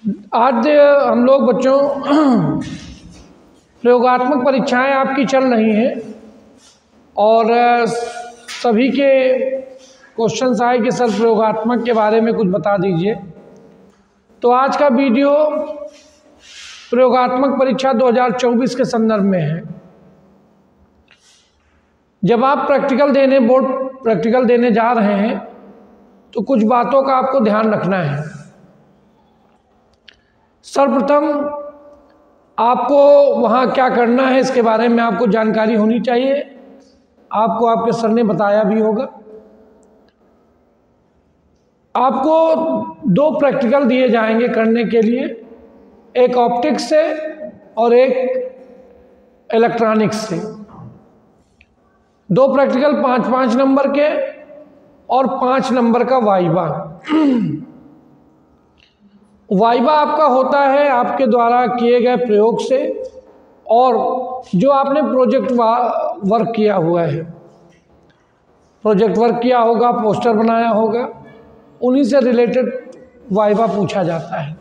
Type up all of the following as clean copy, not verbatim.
आज हम लोग बच्चों प्रयोगात्मक परीक्षाएं आपकी चल रही हैं और सभी के क्वेश्चंस आए कि सर प्रयोगात्मक के बारे में कुछ बता दीजिए। तो आज का वीडियो प्रयोगात्मक परीक्षा 2024 के संदर्भ में है। जब आप बोर्ड प्रैक्टिकल देने जा रहे हैं तो कुछ बातों का आपको ध्यान रखना है। सर्वप्रथम आपको वहाँ क्या करना है इसके बारे में आपको जानकारी होनी चाहिए। आपको आपके सर ने बताया भी होगा। आपको 2 प्रैक्टिकल दिए जाएंगे करने के लिए, एक ऑप्टिक्स से और एक इलेक्ट्रॉनिक्स से। 2 प्रैक्टिकल 5-5 नंबर के और 5 नंबर का वाइवा। वाइवा आपका होता है आपके द्वारा किए गए प्रयोग से और जो आपने प्रोजेक्ट वर्क किया हुआ है, प्रोजेक्ट वर्क किया होगा, पोस्टर बनाया होगा, उन्हीं से रिलेटेड वाइवा पूछा जाता है।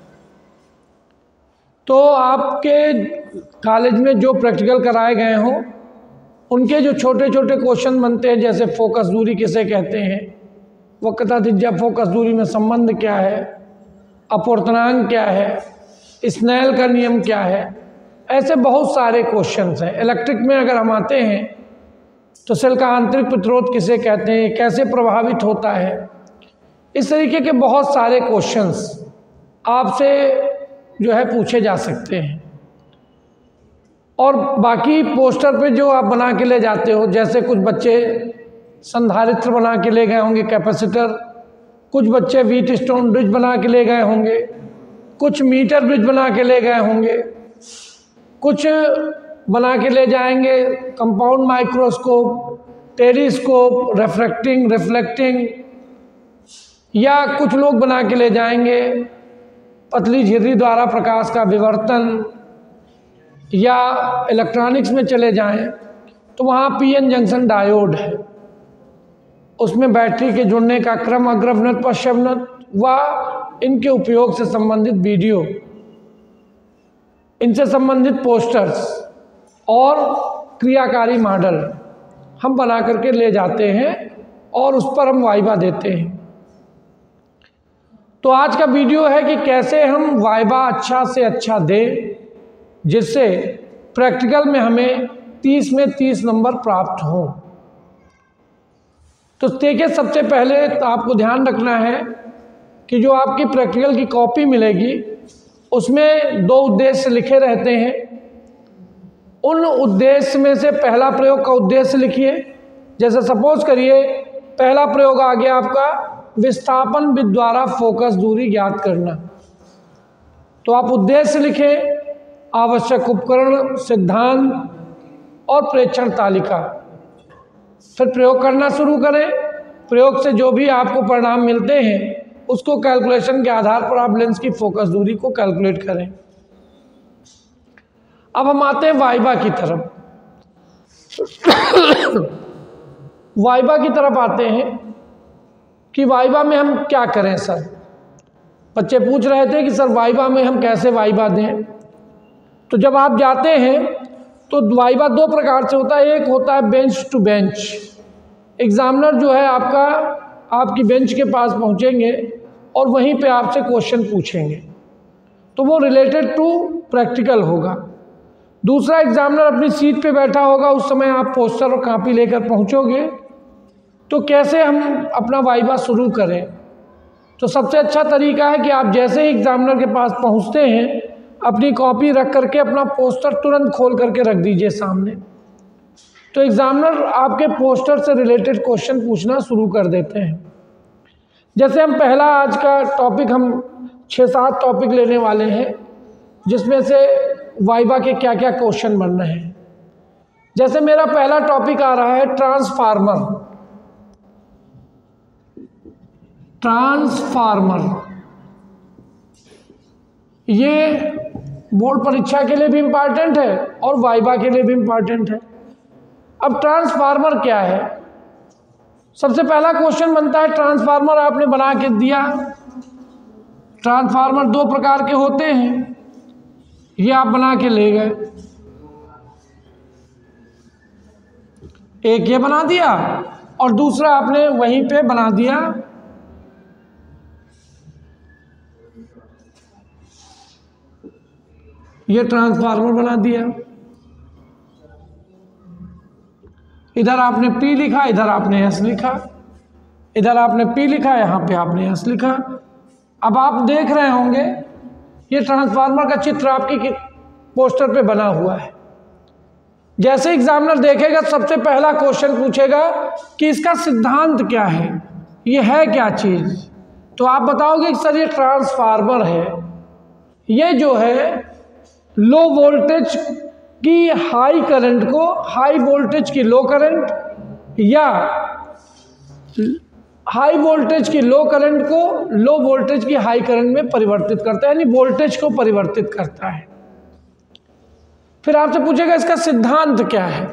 तो आपके कॉलेज में जो प्रैक्टिकल कराए गए हों उनके जो छोटे छोटे क्वेश्चन बनते हैं, जैसे फोकस दूरी किसे कहते हैं, वक्रता फोकस दूरी में संबंध क्या है, अपवर्तनांक क्या है, स्नेल का नियम क्या है, ऐसे बहुत सारे क्वेश्चंस हैं। इलेक्ट्रिक में अगर हम आते हैं तो सेल का आंतरिक प्रतिरोध किसे कहते हैं, कैसे प्रभावित होता है, इस तरीके के बहुत सारे क्वेश्चंस आपसे जो है पूछे जा सकते हैं। और बाकी पोस्टर पे जो आप बना के ले जाते हो, जैसे कुछ बच्चे संधारित्र बना के ले गए होंगे, कैपेसिटर, कुछ बच्चे व्हीट स्टोन ब्रिज बना के ले गए होंगे, कुछ मीटर ब्रिज बना के ले गए होंगे, कुछ बना के ले जाएंगे कंपाउंड माइक्रोस्कोप, टेलीस्कोप, रिफ्लेक्टिंग, या कुछ लोग बना के ले जाएंगे पतली झिर्री द्वारा प्रकाश का विवर्तन, या इलेक्ट्रॉनिक्स में चले जाएं तो वहाँ पीएन जंक्शन डायोड है, उसमें बैटरी के जुड़ने का क्रम, अग्रवनत, पश्चवनत व इनके उपयोग से संबंधित वीडियो, इनसे संबंधित पोस्टर्स और क्रियाकारी मॉडल हम बना करके ले जाते हैं और उस पर हम वाइवा देते हैं। तो आज का वीडियो है कि कैसे हम वाइवा अच्छा से अच्छा दें जिससे प्रैक्टिकल में हमें 30 में 30 नंबर प्राप्त हों। तो देखिए, सबसे पहले तो आपको ध्यान रखना है कि जो आपकी प्रैक्टिकल की कॉपी मिलेगी उसमें 2 उद्देश्य लिखे रहते हैं। उन उद्देश्य में से पहला प्रयोग का उद्देश्य लिखिए। जैसे सपोज करिए पहला प्रयोग आ गया आपका विस्थापन विधि द्वारा फोकस दूरी ज्ञात करना, तो आप उद्देश्य लिखें, आवश्यक उपकरण, सिद्धांत और प्रेक्षण तालिका। फिर प्रयोग करना शुरू करें। प्रयोग से जो भी आपको परिणाम मिलते हैं उसको कैलकुलेशन के आधार पर आप लेंस की फोकस दूरी को कैलकुलेट करें। अब हम आते हैं वाइवा की तरफ। वाइवा की तरफ आते हैं कि वाइवा में हम क्या करें सर। बच्चे पूछ रहे थे कि सर वाइवा में हम कैसे वाइवा दें। तो जब आप जाते हैं तो वाइवा 2 प्रकार से होता है। एक होता है बेंच टू बेंच। एग्जामिनर जो है आपकी बेंच के पास पहुंचेंगे और वहीं पे आपसे क्वेश्चन पूछेंगे, तो वो रिलेटेड टू प्रैक्टिकल होगा। दूसरा, एग्जामिनर अपनी सीट पे बैठा होगा, उस समय आप पोस्टर और कॉपी लेकर पहुंचोगे। तो कैसे हम अपना वाइवा शुरू करें? तो सबसे अच्छा तरीका है कि आप जैसे ही एग्जामिनर के पास पहुंचते हैं अपनी कॉपी रख करके अपना पोस्टर तुरंत खोल करके रख दीजिए सामने। तो एग्जामिनर आपके पोस्टर से रिलेटेड क्वेश्चन पूछना शुरू कर देते हैं। जैसे हम पहला आज का टॉपिक हम 6-7 टॉपिक लेने वाले हैं जिसमें से वाइवा के क्या क्या क्वेश्चन बन रहे हैं। जैसे मेरा पहला टॉपिक आ रहा है ट्रांसफार्मर। ये बोर्ड परीक्षा के लिए भी इम्पॉर्टेंट है और वाइवा के लिए भी इम्पॉर्टेंट है। अब ट्रांसफार्मर क्या है? सबसे पहला क्वेश्चन बनता है, ट्रांसफार्मर आपने बना के दिया, ट्रांसफार्मर दो प्रकार के होते हैं, ये आप बना के ले गए, एक ये बना दिया और दूसरा आपने वहीं पे बना दिया ये ट्रांसफार्मर बना दिया। इधर आपने P लिखा, इधर आपने S लिखा, इधर आपने P लिखा, यहाँ पे आपने S लिखा। अब आप देख रहे होंगे ये ट्रांसफार्मर का चित्र आपकी पोस्टर पे बना हुआ है। जैसे एग्जामिनर देखेगा सबसे पहला क्वेश्चन पूछेगा कि इसका सिद्धांत क्या है, ये है क्या चीज़। तो आप बताओगे कि सर ये ट्रांसफार्मर है, ये जो है लो वोल्टेज की हाई करंट को हाई वोल्टेज की लो करंट या हाई वोल्टेज की लो करंट को लो वोल्टेज की हाई करंट में परिवर्तित करता है, यानी वोल्टेज को परिवर्तित करता है। फिर आपसे पूछेगा इसका सिद्धांत क्या है,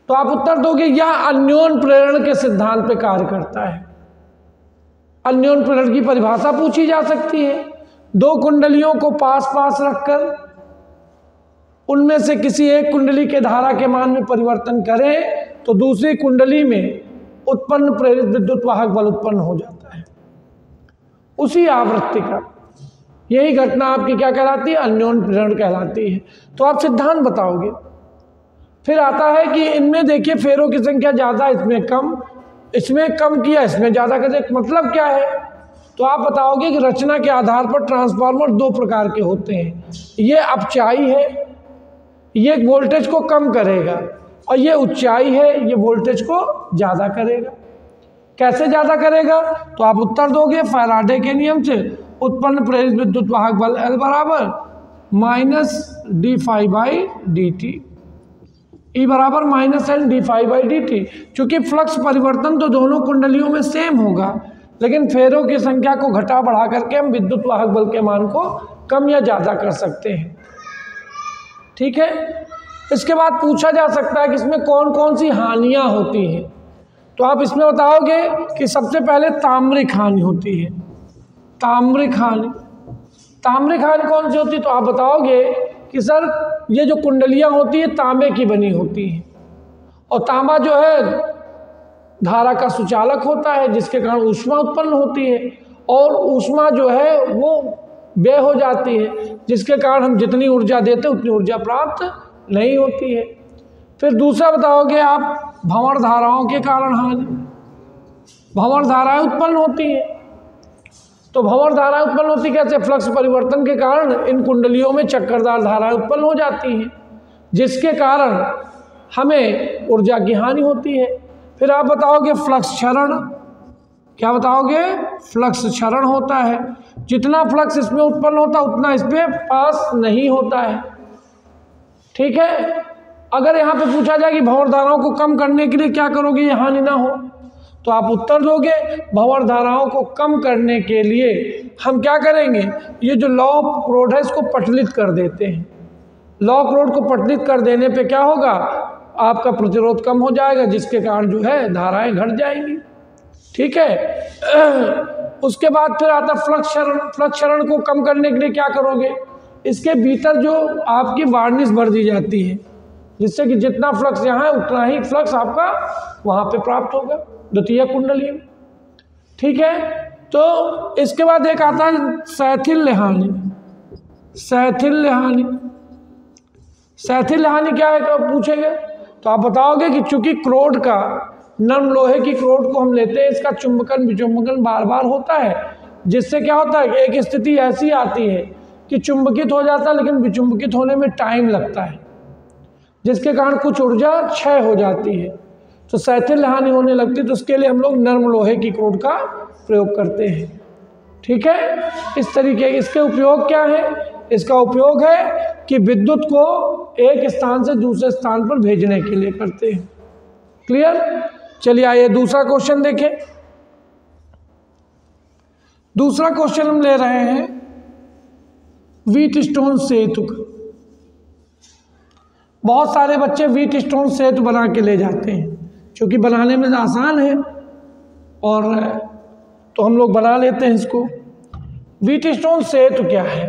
तो आप उत्तर दोगे यह अन्योन प्रेरण के सिद्धांत पे कार्य करता है। अन्योन प्रेरण की परिभाषा पूछी जा सकती है। दो कुंडलियों को पास पास रखकर उनमें से किसी एक कुंडली के धारा के मान में परिवर्तन करें तो दूसरी कुंडली में उत्पन्न प्रेरित विद्युत वाहक बल उत्पन्न हो जाता है। उसी आवृत्ति का यही घटना आपकी क्या कहलाती है, अन्योन प्रेरण कहलाती है। तो आप सिद्धांत बताओगे। फिर आता है कि इनमें देखिए फेरों की संख्या ज़्यादा, इसमें कम किया, इसमें ज़्यादा कर दिया, मतलब क्या है। तो आप बताओगे कि रचना के आधार पर ट्रांसफार्मर दो प्रकार के होते हैं। ये अपचाई है, ये वोल्टेज को कम करेगा, और ये ऊंचाई है, ये वोल्टेज को ज़्यादा करेगा। कैसे ज़्यादा करेगा, तो आप उत्तर दोगे फैराडे के नियम से उत्पन्न प्रेरित विद्युत वाहक बल L बराबर -d∅dt, E बराबर -N∅dt। चूंकि फ्लक्स परिवर्तन तो दोनों कुंडलियों में सेम होगा, लेकिन फेरों की संख्या को घटा बढ़ा करके हम विद्युत वाहक बल के मान को कम या ज़्यादा कर सकते हैं। ठीक है। इसके बाद पूछा जा सकता है कि इसमें कौन कौन सी हानियां होती हैं। तो आप इसमें बताओगे कि सबसे पहले ताम्रिक हानि होती है। ताम्रिक हानि कौन सी होती है, तो आप बताओगे कि सर ये जो कुंडलियां होती है तांबे की बनी होती हैं, और तांबा जो है धारा का सुचालक होता है, जिसके कारण ऊष्मा उत्पन्न होती है, और ऊष्मा जो है वो व्यय हो जाती है, जिसके कारण हम जितनी ऊर्जा देते हैं उतनी ऊर्जा प्राप्त नहीं होती है। फिर दूसरा बताओगे आप भंवर धाराओं के कारण हानि। भंवर धाराएं उत्पन्न होती हैं, तो भंवर धाराएं उत्पन्न होती कैसे, फ्लक्स परिवर्तन के कारण इन कुंडलियों में चक्करदार धाराएं उत्पन्न हो जाती हैं, जिसके कारण हमें ऊर्जा की हानि होती है। फिर आप बताओगे फ्लक्स क्षरण। क्या बताओगे, फ्लक्स क्षरण होता है। जितना फ्लक्स इसमें उत्पन्न होता है उतना इसमें पास नहीं होता है। ठीक है। अगर यहाँ पे पूछा जाए कि भंवर धाराओं को कम करने के लिए क्या करोगे ये हानि ना हो, तो आप उत्तर दोगे भंवर धाराओं को कम करने के लिए हम क्या करेंगे, ये जो लॉ ऑफ रोड है इसको पटलित कर देते हैं। लॉ ऑफ रोड को पटलित कर देने पे क्या होगा, आपका प्रतिरोध कम हो जाएगा, जिसके कारण जो है धाराएं घट जाएंगी। ठीक है। उसके बाद फिर आता फ्लक्स क्षरण। फ्लक्स क्षरण को कम करने के लिए क्या करोगे, इसके भीतर जो आपकी वार्निश भर दी जाती है, जिससे कि जितना फ्लक्स यहाँ है उतना ही फ्लक्स आपका वहाँ पे प्राप्त होगा द्वितीय कुंडली में। ठीक है। तो इसके बाद एक आता है शैथिल्य हानि। शैथिल्य हानि, शैथिल्य हानि क्या है कब पूछेंगे, तो आप बताओगे कि चूंकि क्रोड का, नर्म लोहे की क्रोड को हम लेते हैं, इसका चुंबकन विचुंबकन बार बार होता है, जिससे क्या होता है कि एक स्थिति ऐसी आती है कि चुंबकित हो जाता है, लेकिन विचुंबकित होने में टाइम लगता है, जिसके कारण कुछ ऊर्जा क्षय हो जाती है, तो शैथिल्य हानि होने लगती है। तो उसके लिए हम लोग नर्म लोहे की क्रोड का प्रयोग करते हैं। ठीक है। इस तरीके इसके उपयोग क्या है, इसका उपयोग है कि विद्युत को एक स्थान से दूसरे स्थान पर भेजने के लिए करते हैं। क्लियर। चलिए आइए दूसरा क्वेश्चन देखें। दूसरा क्वेश्चन हम ले रहे हैं व्हीटस्टोन सेतु का। बहुत सारे बच्चे व्हीटस्टोन सेतु बना के ले जाते हैं, क्योंकि बनाने में आसान है और तो हम लोग बना लेते हैं इसको। व्हीटस्टोन सेतु क्या है?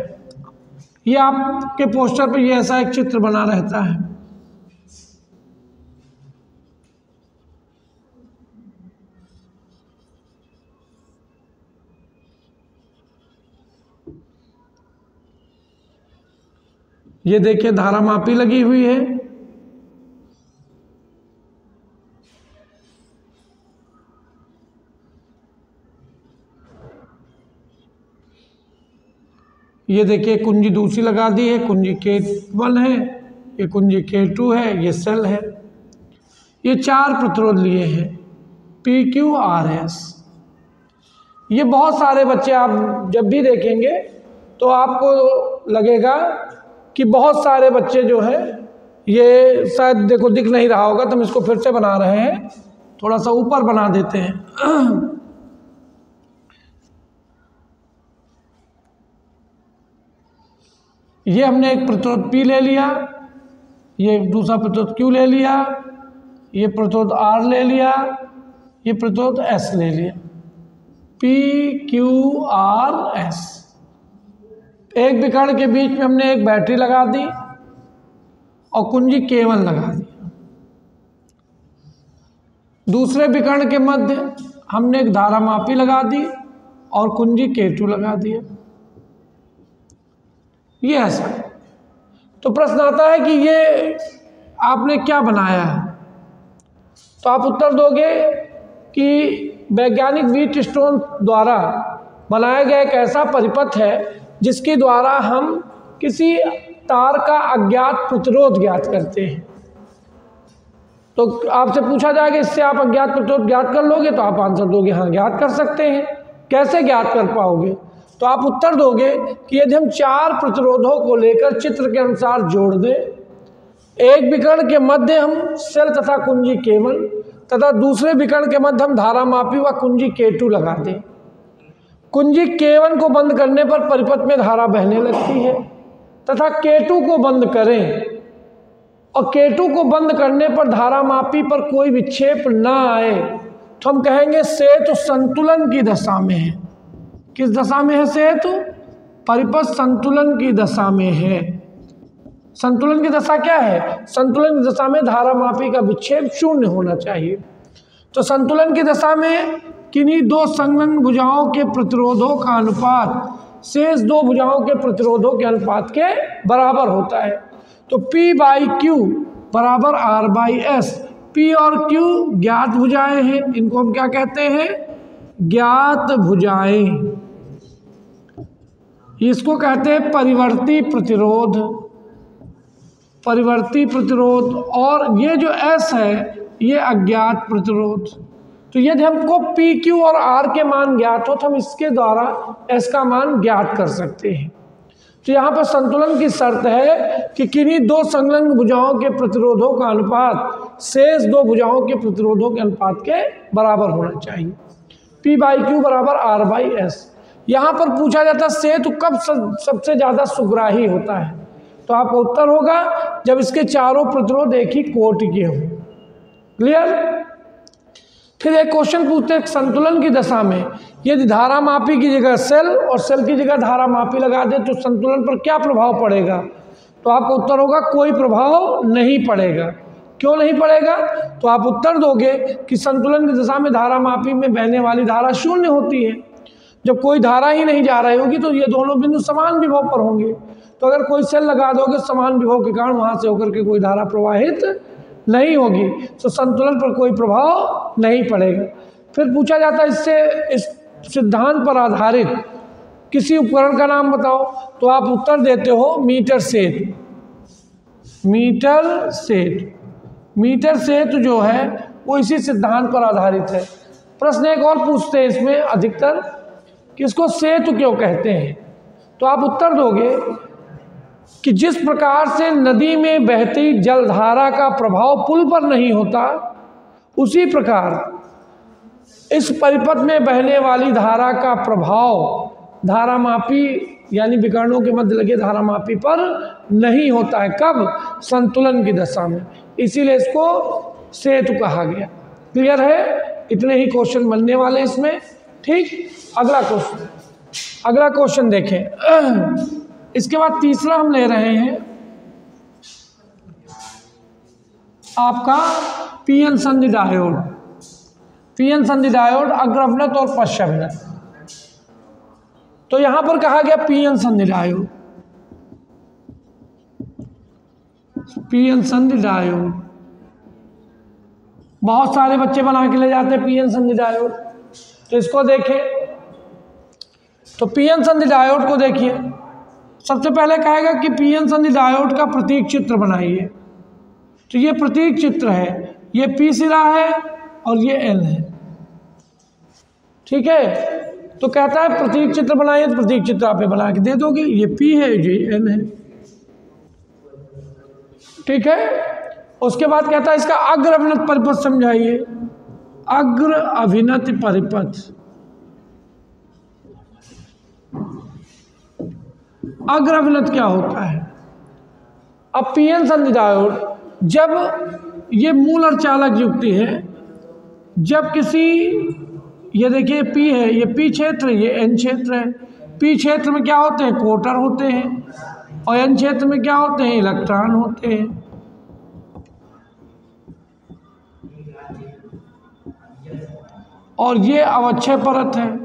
ये आपके पोस्टर पे ये ऐसा एक चित्र बना रहता है। ये देखिए धारा मापी लगी हुई है। ये देखिए कुंजी दूसरी लगा दी है, कुंजी K1 है, ये कुंजी K2 है, ये सेल है। ये 4 प्रतिरोध लिए हैं PQRS। ये बहुत सारे बच्चे आप जब भी देखेंगे तो आपको लगेगा कि बहुत सारे बच्चे जो हैं, ये शायद देखो दिख नहीं रहा होगा तो हम इसको फिर से बना रहे हैं, थोड़ा सा ऊपर बना देते हैं। ये हमने एक प्रतिरोध P ले लिया, ये दूसरा प्रतिरोध Q ले लिया, ये प्रतिरोध R ले लिया, ये प्रतिरोध S ले लिया, PQRS। एक विकर्ण के बीच में हमने एक बैटरी लगा दी और कुंजी K1 लगा दी। दूसरे विकर्ण के मध्य हमने एक धारा मापी लगा दी और कुंजी K2 लगा दिया। ये ऐसा। तो प्रश्न आता है कि ये आपने क्या बनाया है? तो आप उत्तर दोगे कि वैज्ञानिक व्हीटस्टोन द्वारा बनाया गया एक ऐसा परिपथ है जिसके द्वारा हम किसी तार का अज्ञात प्रतिरोध ज्ञात करते हैं। तो आपसे पूछा जाएगा इससे आप अज्ञात प्रतिरोध ज्ञात कर लोगे? तो आप आंसर दोगे हाँ ज्ञात कर सकते हैं। कैसे ज्ञात कर पाओगे? तो आप उत्तर दोगे कि यदि हम 4 प्रतिरोधों को लेकर चित्र के अनुसार जोड़ दें, एक विकर्ण के मध्य हम सेल तथा कुंजी K1 तथा दूसरे विकर्ण के मध्य हम धारा मापी व कुंजी K2 लगा दें। कुंजी K1 को बंद करने पर परिपथ में धारा बहने लगती है तथा K2 को बंद करें और K2 को बंद करने पर धारा मापी पर कोई विक्षेप ना आए तो हम कहेंगे सेतु संतुलन की दशा में है। किस दशा में है सेतु? परिपथ संतुलन की दशा में है। संतुलन की दशा क्या है? संतुलन की दशा में धारा मापी का विक्षेप 0 होना चाहिए। तो संतुलन की दशा में किन्हीं 2 संलग्न भुजाओं के प्रतिरोधों का अनुपात शेष 2 भुजाओं के प्रतिरोधों के अनुपात के बराबर होता है। तो P/Q बराबर R/S। P और Q ज्ञात भुजाएं हैं, इनको हम क्या कहते हैं? ज्ञात भुजाएं। इसको कहते हैं परिवर्ती प्रतिरोध। परिवर्ती प्रतिरोध। और ये जो S है ये अज्ञात प्रतिरोध। तो यदि हमको P, Q और R के मान ज्ञात हो तो हम इसके द्वारा S का मान ज्ञात कर सकते हैं। तो यहाँ पर संतुलन की शर्त है कि किन्हीं 2 संलग्न भुजाओं के प्रतिरोधों का अनुपात शेष 2 भुजाओं के प्रतिरोधों के अनुपात के बराबर होना चाहिए। P/Q बराबर R/S। यहाँ पर पूछा जाता है सेतु कब सबसे ज़्यादा सुग्राही होता है? तो आपका उत्तर होगा जब इसके चारों प्रतिरोध एक ही कोटि के हों। क्लियर? फिर एक क्वेश्चन पूछते हैं संतुलन की दशा में यदि धारा मापी की जगह सेल और सेल की जगह धारा मापी लगा दे तो संतुलन पर क्या प्रभाव पड़ेगा? तो आपका उत्तर होगा कोई प्रभाव नहीं पड़ेगा। क्यों नहीं पड़ेगा? तो आप उत्तर दोगे कि संतुलन की दशा में धारा मापी में बहने वाली धारा 0 होती है। जब कोई धारा ही नहीं जा रही होगी तो ये दोनों बिंदु समान विभव पर होंगे। तो अगर कोई सेल लगा दोगे समान विभव के कारण वहाँ से होकर के कोई धारा प्रवाहित नहीं होगी, तो संतुलन पर कोई प्रभाव नहीं पड़ेगा। फिर पूछा जाता है इससे इस सिद्धांत पर आधारित किसी उपकरण का नाम बताओ। तो आप उत्तर देते हो मीटर सेतु। मीटर सेतु। मीटर सेतु जो है वो इसी सिद्धांत पर आधारित है। प्रश्न एक और पूछते हैं इसमें अधिकतर कि इसको सेतु क्यों कहते हैं? तो आप उत्तर दोगे कि जिस प्रकार से नदी में बहती जलधारा का प्रभाव पुल पर नहीं होता, उसी प्रकार इस परिपथ में बहने वाली धारा का प्रभाव धारा मापी यानी विकर्णों के मध्य लगे धारा मापी पर नहीं होता है। कब? संतुलन की दशा में। इसीलिए इसको सेतु कहा गया। क्लियर है? इतने ही क्वेश्चन बनने वाले इसमें। ठीक, अगला क्वेश्चन। अगला क्वेश्चन देखें। इसके बाद तीसरा हम ले रहे हैं आपका पीएन संधि डायोड। पीएन संधि डायोड अग्रअभिनत और पश्चाभिनत। तो यहां पर कहा गया पीएन संधि डायोड, पीएन संधि डायोड बहुत सारे बच्चे बना के ले जाते हैं पीएन संधि डायोड। तो इसको देखें, तो पीएन संधि डायोड को देखिए। सबसे पहले कहेगा कि पीएन संधि डायोड का प्रतीक चित्र बनाइए। तो ये प्रतीक चित्र है, ये पी सिरा है और ये एन है, ठीक है। तो कहता है प्रतीक चित्र बनाइए, तो प्रतीक चित्र आप बना के दे दोगे। ये पी है, ये एन है, ठीक है। उसके बाद कहता है इसका अग्र अभिनत परिपथ समझाइए। अग्र अभिनत परिपथ, अग्र अभिनत क्या होता है? अब पीएन संधि डायोड जब ये मूल अर्धचालक युक्ति है, जब किसी, ये देखिए पी है, ये पी क्षेत्र, ये एन क्षेत्र है। पी क्षेत्र में क्या होते हैं? क्वार्टर होते हैं। और एन क्षेत्र में क्या होते हैं? इलेक्ट्रॉन होते हैं। और ये अवक्षय परत है,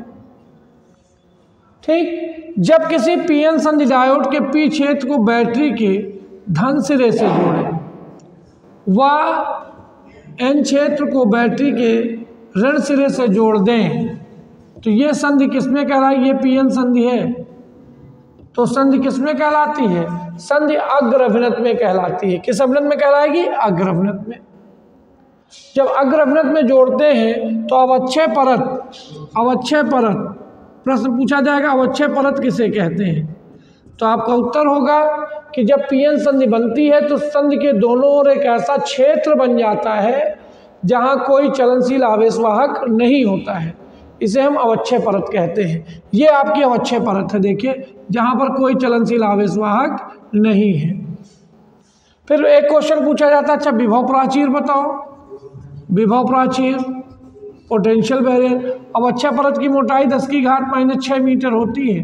ठीक। जब किसी पीएन संधि डायोड के पी क्षेत्र को बैटरी के धन सिरे से जोड़े व एन क्षेत्र को बैटरी के ऋण सिरे से जोड़ दें, तो ये संधि किसमें कहलाई? ये पीएन संधि है। तो संधि किसमें कहलाती है? संधि अग्र अभिनत में कहलाती है। किस अभिनत में कहलाएगी? अग्र अभिनत में। जब अग्र अभिनत में जोड़ते हैं तो अवक्षय परत, अवक्षय परत प्रश्न पूछा जाएगा, अवक्षय परत किसे कहते हैं? तो आपका उत्तर होगा कि जब पीएन संधि बनती है तो संधि के दोनों ओर एक ऐसा क्षेत्र बन जाता है जहां कोई चलनशील आवेशवाहक नहीं होता है। इसे हम अवक्षय परत कहते हैं। ये आपकी अवक्षय परत है, देखिए, जहां पर कोई चलनशील आवेशवाहक नहीं है। फिर एक क्वेश्चन पूछा जाता है, अच्छा विभव प्राचीर बताओ। विभव प्राचीर, पोटेंशियल बैरियर। अवक्षय परत की मोटाई 10⁻⁻6 मीटर होती है।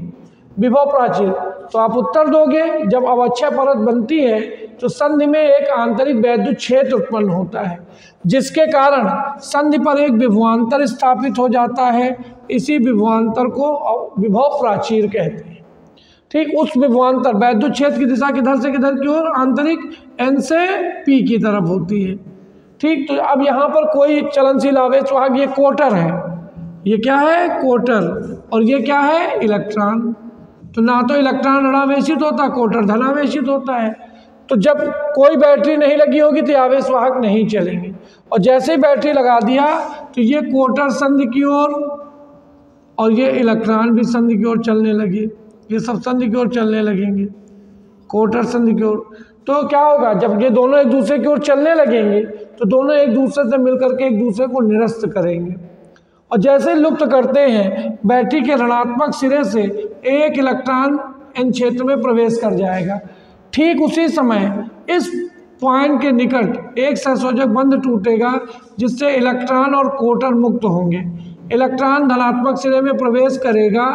विभव प्राचीर, तो आप उत्तर दोगे जब अवक्षय परत बनती है तो संधि में एक आंतरिक वैद्युत क्षेत्र उत्पन्न होता है, जिसके कारण संधि पर एक विभवांतर स्थापित हो जाता है। इसी विभवांतर को विभव प्राचीर कहते हैं, ठीक। उस विभवांतर वैद्युत क्षेत्र की दिशा किधर से किधर की ओर? आंतरिक एन से पी की तरफ होती है, ठीक। तो अब यहाँ पर कोई चलनशील आवेशवाहक, ये क्वार्टर है, ये क्या है? क्वार्टर। और ये क्या है? इलेक्ट्रॉन। तो ना तो इलेक्ट्रॉन ऋणावेशित होता, क्वार्टर धनावेशित होता है। तो जब कोई बैटरी नहीं लगी होगी तो आवेशवाहक नहीं चलेंगे। और जैसे ही बैटरी लगा दिया तो ये क्वार्टर संधि की ओर और ये इलेक्ट्रॉन भी संधि की ओर चलने लगे, ये सब संधि की ओर चलने लगेंगे, क्वार्टर संधि की ओर। तो क्या होगा? जब ये दोनों एक दूसरे की ओर चलने लगेंगे तो दोनों एक दूसरे से मिलकर के एक दूसरे को निरस्त करेंगे। और जैसे लुप्त करते हैं, बैटरी के ऋणात्मक सिरे से एक इलेक्ट्रॉन एन क्षेत्र में प्रवेश कर जाएगा। ठीक उसी समय इस पॉइंट के निकट एक सहसंयोजक बंध टूटेगा, जिससे इलेक्ट्रॉन और क्वार्टर मुक्त होंगे। इलेक्ट्रॉन धनात्मक सिरे में प्रवेश करेगा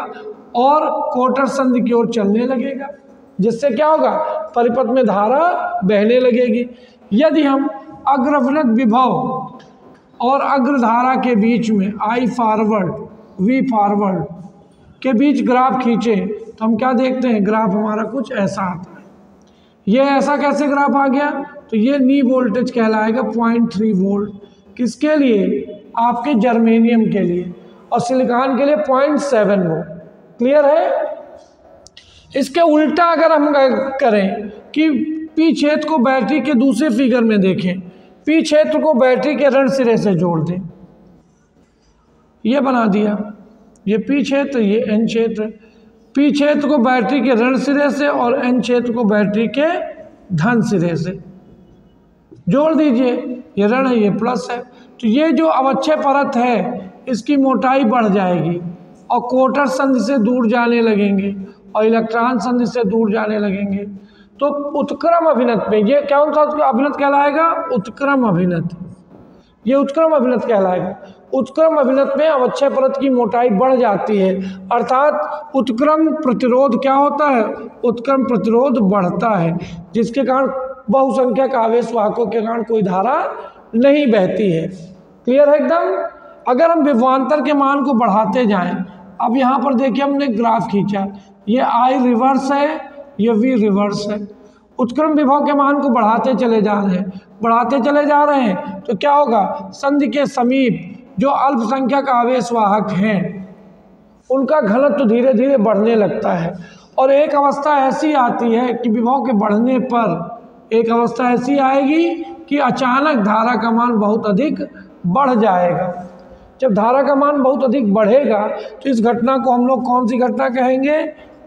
और क्वार्टर संधि की ओर चलने लगेगा, जिससे क्या होगा? परिपथ में धारा बहने लगेगी। यदि हम अग्रअभिनत विभव और अग्रधारा के बीच में आई फॉरवर्ड वी फॉरवर्ड के बीच ग्राफ खींचें तो हम क्या देखते हैं? ग्राफ हमारा कुछ ऐसा आता है। ये ऐसा कैसे ग्राफ आ गया? तो ये नी वोल्टेज कहलाएगा 0.3 वोल्ट। किसके लिए? आपके जर्मेनियम के लिए। और सिलिकॉन के लिए 0.7 वोल्ट। क्लियर है? इसके उल्टा अगर हम करें कि पी क्षेत्र को बैटरी के दूसरे फिगर में देखें, पी क्षेत्र को बैटरी के ऋण सिरे से जोड़ दें, ये बना दिया, ये पी क्षेत्र, ये एन क्षेत्र। पी क्षेत्र को बैटरी के ऋण सिरे से और एन क्षेत्र को बैटरी के धन सिरे से जोड़ दीजिए। ये ऋण है, ये प्लस है। तो ये जो अवक्षय परत है इसकी मोटाई बढ़ जाएगी और क्वार्टर संधि से दूर जाने लगेंगे और इलेक्ट्रॉन संधि से दूर जाने लगेंगे। तो उत्क्रम अभिनत में ये कौन सा अभिनत कहलाएगा? उत्क्रम अभिनत। ये उत्क्रम अभिनत कहलाएगा। उत्क्रम अभिनत में अवक्षय परत की मोटाई बढ़ जाती है, अर्थात उत्क्रम प्रतिरोध क्या होता है, उत्क्रम प्रतिरोध बढ़ता है, जिसके कारण बहुसंख्यक आवेश वाहकों के कारण कोई धारा नहीं बहती है। क्लियर है एकदम। अगर हम विभवांतर के मान को बढ़ाते जाएं, अब यहाँ पर देखिए हमने ग्राफ खींचा, ये I रिवर्स है, ये V रिवर्स है। उत्क्रम विभव के मान को बढ़ाते चले जा रहे हैं, बढ़ाते चले जा रहे हैं, तो क्या होगा, संधि के समीप जो अल्पसंख्यक आवेश वाहक हैं उनका घनत्व धीरे धीरे बढ़ने लगता है, और एक अवस्था ऐसी आती है कि विभव के बढ़ने पर एक अवस्था ऐसी आएगी कि अचानक धारा का मान बहुत अधिक बढ़ जाएगा। जब धारा का मान बहुत अधिक बढ़ेगा तो इस घटना को हम लोग कौन सी घटना कहेंगे,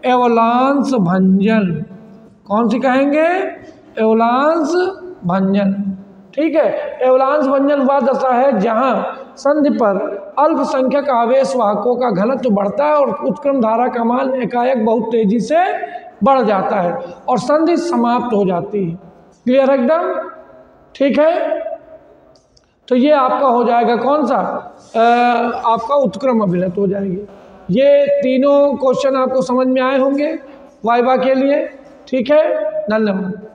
एवलांस भंजन। कौन सी कहेंगे, एवलांस भंजन। ठीक है, एवलांस भंजन वह दशा है जहां संधि पर अल्पसंख्यक आवेश वाहकों का घनत्व बढ़ता है और उत्क्रम धारा का मान एकाएक बहुत तेजी से बढ़ जाता है और संधि समाप्त हो जाती है। क्लियर एकदम। ठीक है, तो ये आपका हो जाएगा कौन सा, आपका उत्क्रम अभिनत हो जाएगी। ये तीनों क्वेश्चन आपको समझ में आए होंगे वाइवा के लिए। ठीक है, धन्यवाद।